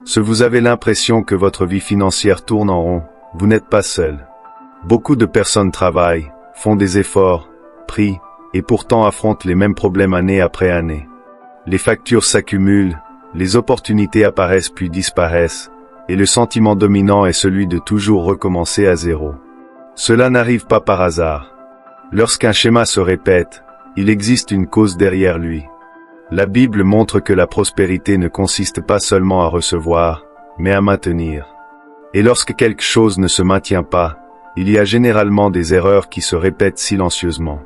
Si vous avez l'impression que votre vie financière tourne en rond, vous n'êtes pas seul. Beaucoup de personnes travaillent, font des efforts, prient, et pourtant affrontent les mêmes problèmes année après année. Les factures s'accumulent, les opportunités apparaissent puis disparaissent, et le sentiment dominant est celui de toujours recommencer à zéro. Cela n'arrive pas par hasard. Lorsqu'un schéma se répète, il existe une cause derrière lui. La Bible montre que la prospérité ne consiste pas seulement à recevoir, mais à maintenir. Et lorsque quelque chose ne se maintient pas, il y a généralement des erreurs qui se répètent silencieusement.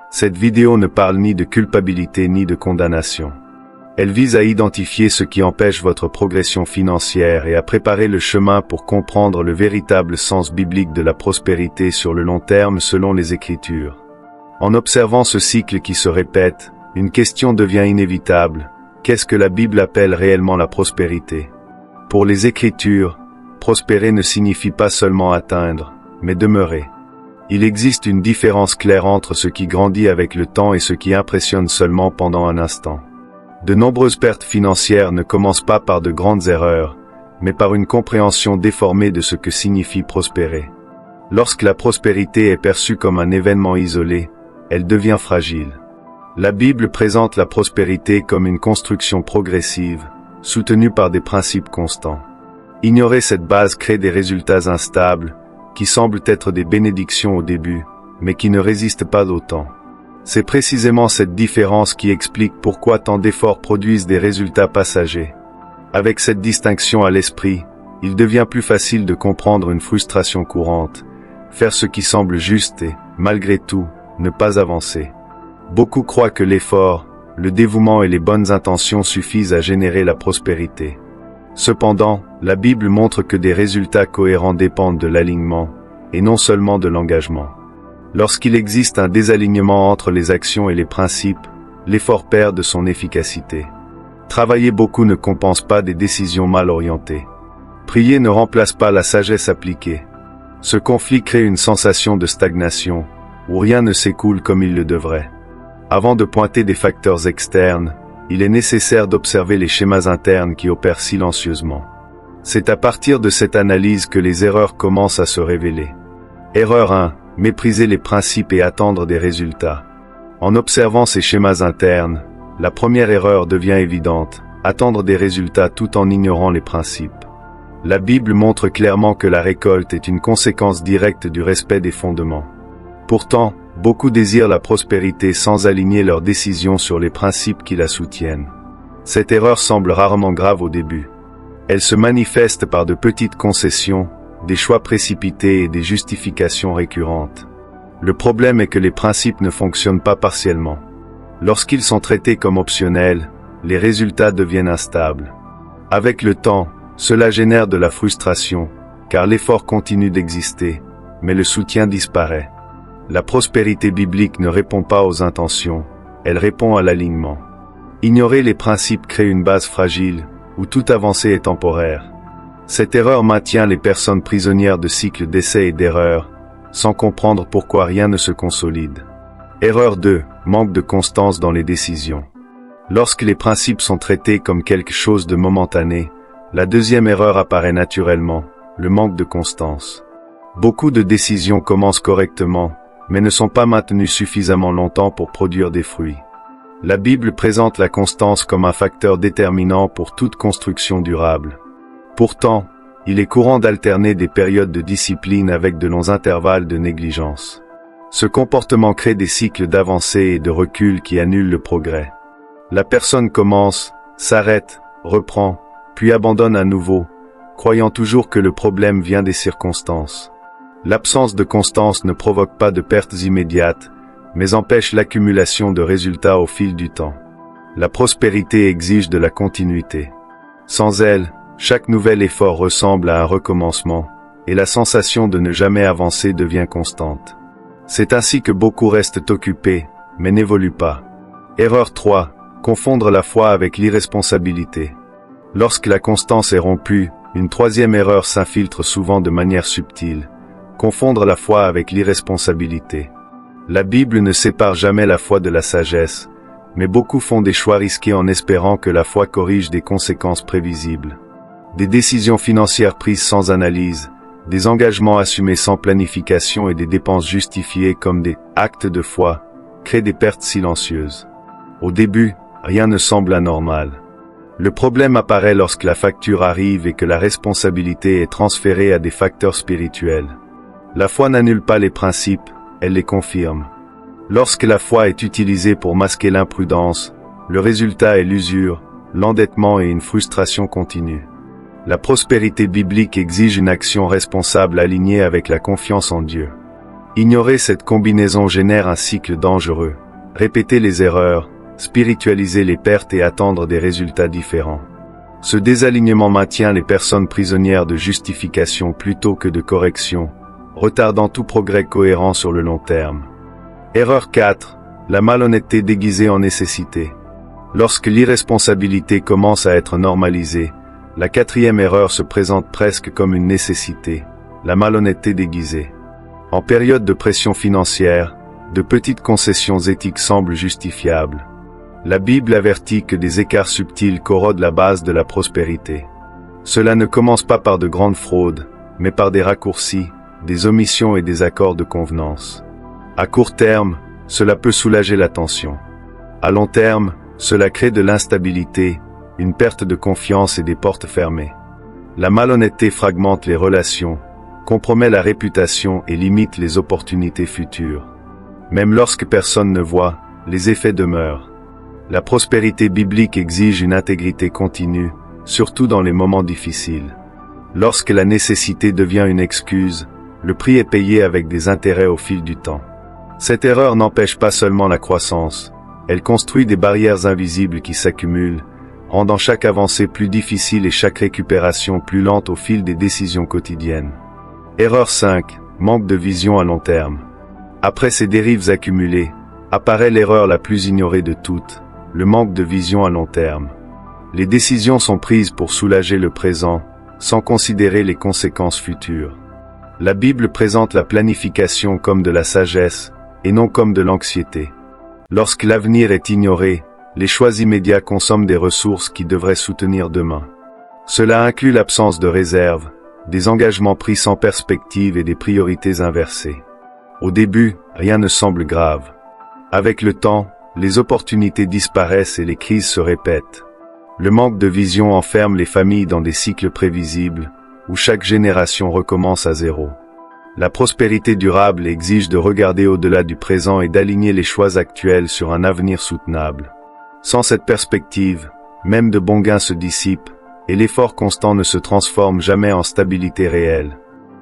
Cette vidéo ne parle ni de culpabilité ni de condamnation. Elle vise à identifier ce qui empêche votre progression financière et à préparer le chemin pour comprendre le véritable sens biblique de la prospérité sur le long terme selon les Écritures. En observant ce cycle qui se répète, une question devient inévitable. Qu'est-ce que la Bible appelle réellement la prospérité? Pour les Écritures, prospérer ne signifie pas seulement atteindre, mais demeurer. Il existe une différence claire entre ce qui grandit avec le temps et ce qui impressionne seulement pendant un instant. De nombreuses pertes financières ne commencent pas par de grandes erreurs, mais par une compréhension déformée de ce que signifie prospérer. Lorsque la prospérité est perçue comme un événement isolé, elle devient fragile. La Bible présente la prospérité comme une construction progressive, soutenue par des principes constants. Ignorer cette base crée des résultats instables, qui semblent être des bénédictions au début, mais qui ne résistent pas au temps. C'est précisément cette différence qui explique pourquoi tant d'efforts produisent des résultats passagers. Avec cette distinction à l'esprit, il devient plus facile de comprendre une frustration courante, faire ce qui semble juste et, malgré tout, ne pas avancer. Beaucoup croient que l'effort, le dévouement et les bonnes intentions suffisent à générer la prospérité. Cependant, la Bible montre que des résultats cohérents dépendent de l'alignement, et non seulement de l'engagement. Lorsqu'il existe un désalignement entre les actions et les principes, l'effort perd de son efficacité. Travailler beaucoup ne compense pas des décisions mal orientées. Prier ne remplace pas la sagesse appliquée. Ce conflit crée une sensation de stagnation, où rien ne s'écoule comme il le devrait. Avant de pointer des facteurs externes, il est nécessaire d'observer les schémas internes qui opèrent silencieusement. C'est à partir de cette analyse que les erreurs commencent à se révéler. Erreur 1. Mépriser les principes et attendre des résultats. En observant ces schémas internes, la première erreur devient évidente, attendre des résultats tout en ignorant les principes. La Bible montre clairement que la récolte est une conséquence directe du respect des fondements. Pourtant, beaucoup désirent la prospérité sans aligner leurs décisions sur les principes qui la soutiennent. Cette erreur semble rarement grave au début. Elle se manifeste par de petites concessions, des choix précipités et des justifications récurrentes. Le problème est que les principes ne fonctionnent pas partiellement. Lorsqu'ils sont traités comme optionnels, les résultats deviennent instables. Avec le temps, cela génère de la frustration, car l'effort continue d'exister, mais le soutien disparaît. La prospérité biblique ne répond pas aux intentions, elle répond à l'alignement. Ignorer les principes crée une base fragile, où toute avancée est temporaire. Cette erreur maintient les personnes prisonnières de cycles d'essais et d'erreurs, sans comprendre pourquoi rien ne se consolide. Erreur 2. Manque de constance dans les décisions. Lorsque les principes sont traités comme quelque chose de momentané, la deuxième erreur apparaît naturellement, le manque de constance. Beaucoup de décisions commencent correctement, mais ne sont pas maintenues suffisamment longtemps pour produire des fruits. La Bible présente la constance comme un facteur déterminant pour toute construction durable. Pourtant, il est courant d'alterner des périodes de discipline avec de longs intervalles de négligence. Ce comportement crée des cycles d'avancée et de recul qui annulent le progrès. La personne commence, s'arrête, reprend, puis abandonne à nouveau, croyant toujours que le problème vient des circonstances. L'absence de constance ne provoque pas de pertes immédiates, mais empêche l'accumulation de résultats au fil du temps. La prospérité exige de la continuité. Sans elle, chaque nouvel effort ressemble à un recommencement, et la sensation de ne jamais avancer devient constante. C'est ainsi que beaucoup restent occupés, mais n'évoluent pas. Erreur 3. Confondre la foi avec l'irresponsabilité. Lorsque la constance est rompue, une troisième erreur s'infiltre souvent de manière subtile. Confondre la foi avec l'irresponsabilité. La Bible ne sépare jamais la foi de la sagesse, mais beaucoup font des choix risqués en espérant que la foi corrige des conséquences prévisibles. Des décisions financières prises sans analyse, des engagements assumés sans planification et des dépenses justifiées comme des actes de foi créent des pertes silencieuses. Au début, rien ne semble anormal. Le problème apparaît lorsque la facture arrive et que la responsabilité est transférée à des facteurs spirituels. La foi n'annule pas les principes, elle les confirme. Lorsque la foi est utilisée pour masquer l'imprudence, le résultat est l'usure, l'endettement et une frustration continue. La prospérité biblique exige une action responsable alignée avec la confiance en Dieu. Ignorer cette combinaison génère un cycle dangereux. Répéter les erreurs, spiritualiser les pertes et attendre des résultats différents. Ce désalignement maintient les personnes prisonnières de justification plutôt que de correction, retardant tout progrès cohérent sur le long terme. Erreur 4. La malhonnêteté déguisée en nécessité. Lorsque l'irresponsabilité commence à être normalisée, la quatrième erreur se présente presque comme une nécessité, la malhonnêteté déguisée. En période de pression financière, de petites concessions éthiques semblent justifiables. La Bible avertit que des écarts subtils corrodent la base de la prospérité. Cela ne commence pas par de grandes fraudes, mais par des raccourcis, des omissions et des accords de convenance. À court terme, cela peut soulager la tension. À long terme, cela crée de l'instabilité, une perte de confiance et des portes fermées. La malhonnêteté fragmente les relations, compromet la réputation et limite les opportunités futures. Même lorsque personne ne voit, les effets demeurent. La prospérité biblique exige une intégrité continue, surtout dans les moments difficiles. Lorsque la nécessité devient une excuse, le prix est payé avec des intérêts au fil du temps. Cette erreur n'empêche pas seulement la croissance, elle construit des barrières invisibles qui s'accumulent, rendant chaque avancée plus difficile et chaque récupération plus lente au fil des décisions quotidiennes. Erreur 5. Manque de vision à long terme. Après ces dérives accumulées, apparaît l'erreur la plus ignorée de toutes, le manque de vision à long terme. Les décisions sont prises pour soulager le présent, sans considérer les conséquences futures. La Bible présente la planification comme de la sagesse, et non comme de l'anxiété. Lorsque l'avenir est ignoré, les choix immédiats consomment des ressources qui devraient soutenir demain. Cela inclut l'absence de réserve, des engagements pris sans perspective et des priorités inversées. Au début, rien ne semble grave. Avec le temps, les opportunités disparaissent et les crises se répètent. Le manque de vision enferme les familles dans des cycles prévisibles, où chaque génération recommence à zéro. La prospérité durable exige de regarder au-delà du présent et d'aligner les choix actuels sur un avenir soutenable. Sans cette perspective, même de bons gains se dissipent, et l'effort constant ne se transforme jamais en stabilité réelle.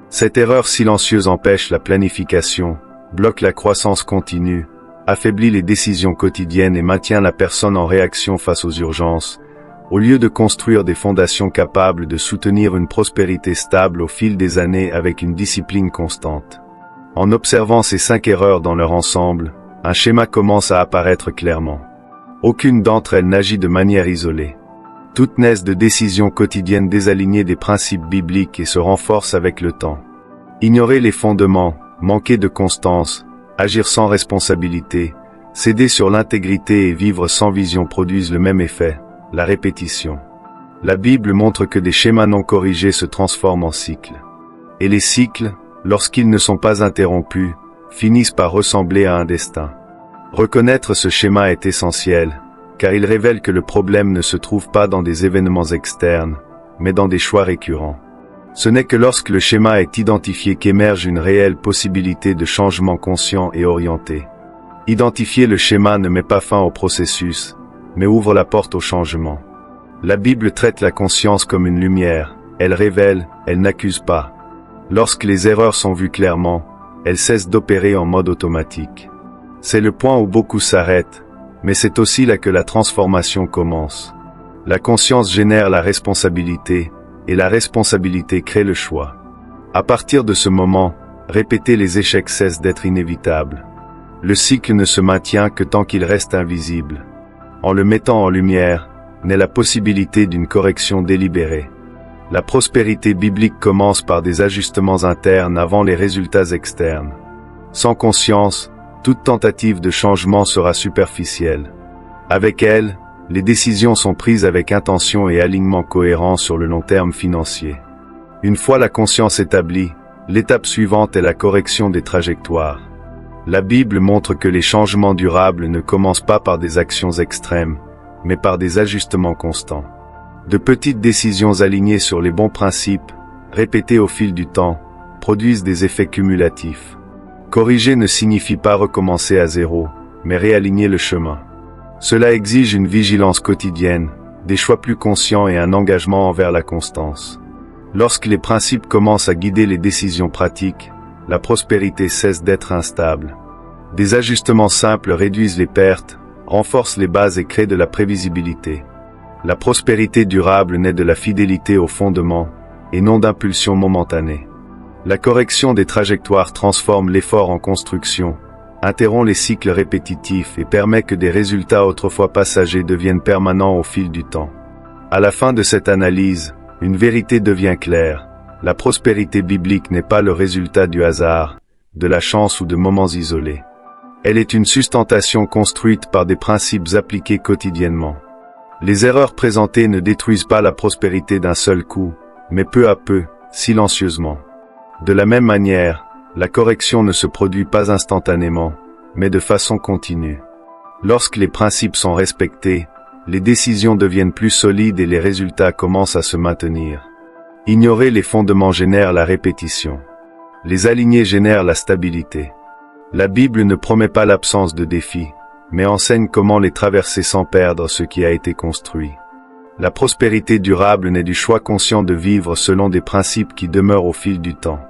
Cette erreur silencieuse empêche la planification, bloque la croissance continue, affaiblit les décisions quotidiennes et maintient la personne en réaction face aux urgences, au lieu de construire des fondations capables de soutenir une prospérité stable au fil des années avec une discipline constante. En observant ces 5 erreurs dans leur ensemble, un schéma commence à apparaître clairement. Aucune d'entre elles n'agit de manière isolée. Toutes naissent de décisions quotidiennes désalignées des principes bibliques et se renforcent avec le temps. Ignorer les fondements, manquer de constance, agir sans responsabilité, céder sur l'intégrité et vivre sans vision produisent le même effet, la répétition. La Bible montre que des schémas non corrigés se transforment en cycles. Et les cycles, lorsqu'ils ne sont pas interrompus, finissent par ressembler à un destin. Reconnaître ce schéma est essentiel, car il révèle que le problème ne se trouve pas dans des événements externes, mais dans des choix récurrents. Ce n'est que lorsque le schéma est identifié qu'émerge une réelle possibilité de changement conscient et orienté. Identifier le schéma ne met pas fin au processus, mais ouvre la porte au changement. La Bible traite la conscience comme une lumière, elle révèle, elle n'accuse pas. Lorsque les erreurs sont vues clairement, elles cessent d'opérer en mode automatique. C'est le point où beaucoup s'arrêtent, mais c'est aussi là que la transformation commence. La conscience génère la responsabilité, et la responsabilité crée le choix. À partir de ce moment, répéter les échecs cesse d'être inévitable. Le cycle ne se maintient que tant qu'il reste invisible. En le mettant en lumière, naît la possibilité d'une correction délibérée. La prospérité biblique commence par des ajustements internes avant les résultats externes. Sans conscience, toute tentative de changement sera superficielle. Avec elle, Les décisions sont prises avec intention et alignement cohérent sur le long terme financier. Une fois la conscience établie, l'étape suivante est la correction des trajectoires. La Bible montre que les changements durables ne commencent pas par des actions extrêmes, mais par des ajustements constants. De petites décisions alignées sur les bons principes, répétées au fil du temps, produisent des effets cumulatifs. Corriger ne signifie pas recommencer à zéro, mais réaligner le chemin. Cela exige une vigilance quotidienne, des choix plus conscients et un engagement envers la constance. Lorsque les principes commencent à guider les décisions pratiques, la prospérité cesse d'être instable. Des ajustements simples réduisent les pertes, renforcent les bases et créent de la prévisibilité. La prospérité durable naît de la fidélité aux fondements, et non d'impulsions momentanées. La correction des trajectoires transforme l'effort en construction, interrompt les cycles répétitifs et permet que des résultats autrefois passagers deviennent permanents au fil du temps. À la fin de cette analyse, une vérité devient claire. La prospérité biblique n'est pas le résultat du hasard, de la chance ou de moments isolés. Elle est une sustentation construite par des principes appliqués quotidiennement. Les erreurs présentées ne détruisent pas la prospérité d'un seul coup, mais peu à peu, silencieusement. De la même manière, la correction ne se produit pas instantanément, mais de façon continue. Lorsque les principes sont respectés, les décisions deviennent plus solides et les résultats commencent à se maintenir. Ignorer les fondements génère la répétition. Les aligner génèrent la stabilité. La Bible ne promet pas l'absence de défis, mais enseigne comment les traverser sans perdre ce qui a été construit. La prospérité durable naît du choix conscient de vivre selon des principes qui demeurent au fil du temps.